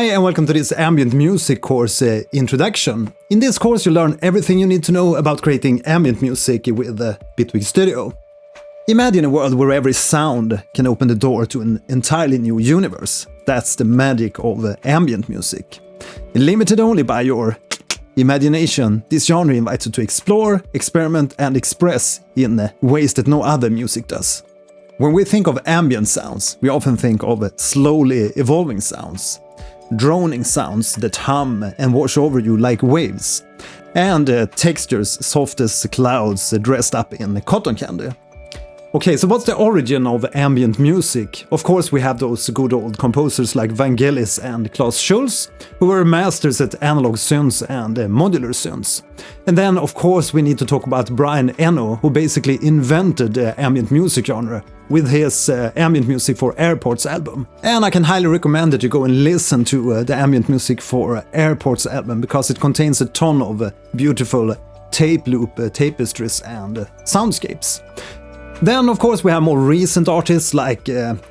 Hi and welcome to this ambient music course introduction. In this course you'll learn everything you need to know about creating ambient music with Bitwig Studio. Imagine a world where every sound can open the door to an entirely new universe. That's the magic of ambient music. Limited only by your imagination, this genre invites you to explore, experiment and express in ways that no other music does. When we think of ambient sounds, we often think of slowly evolving sounds. Droning sounds that hum and wash over you like waves. And textures soft as clouds dressed up in cotton candy. Okay, so what's the origin of ambient music? Of course we have those good old composers like Vangelis and Klaus Schulze, who were masters at analog synths and modular synths. And then of course we need to talk about Brian Eno, who basically invented the ambient music genre with his ambient music for Airports album. And I can highly recommend that you go and listen to the ambient music for Airports album, because it contains a ton of beautiful tape loop tapestries and soundscapes. Then of course we have more recent artists like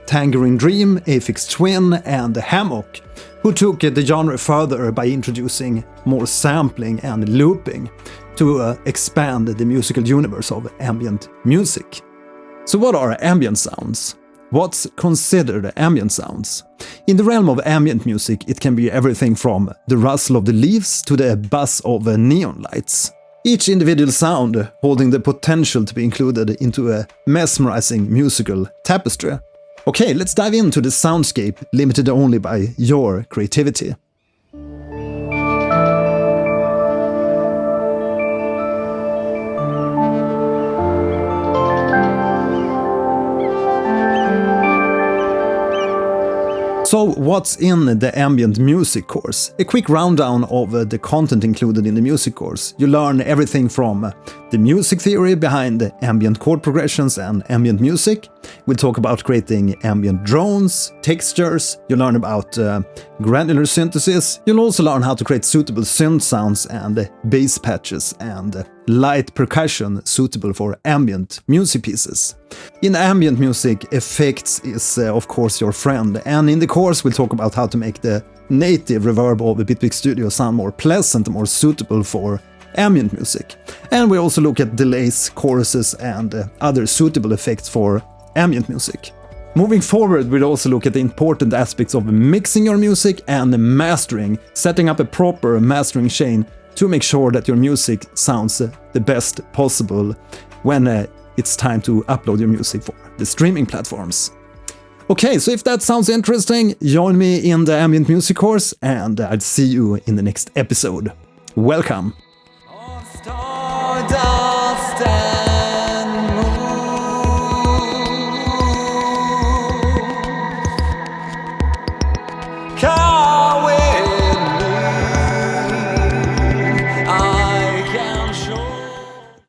Tangerine Dream, Aphex Twin and Hammock, who took the genre further by introducing more sampling and looping to expand the musical universe of ambient music. So what are ambient sounds? What's considered ambient sounds? In the realm of ambient music it can be everything from the rustle of the leaves to the buzz of neon lights. Each individual sound holding the potential to be included into a mesmerizing musical tapestry. Okay, let's dive into the soundscape limited only by your creativity. So what's in the ambient music course? A quick rundown of the content included in the music course. You learn everything from the music theory behind ambient chord progressions and ambient music. We'll talk about creating ambient drones, textures. You'll learn about granular synthesis. You'll also learn how to create suitable synth sounds and bass patches and light percussion suitable for ambient music pieces. In ambient music, effects is of course your friend, and in the course we'll talk about how to make the native reverb of the Bitwig Studio sound more pleasant and more suitable for ambient music. And we also look at delays, choruses and other suitable effects for ambient music. Moving forward, we'll also look at the important aspects of mixing your music and mastering, setting up a proper mastering chain to make sure that your music sounds the best possible when it's time to upload your music for the streaming platforms. Okay, so if that sounds interesting, join me in the ambient music course and I'll see you in the next episode. Welcome!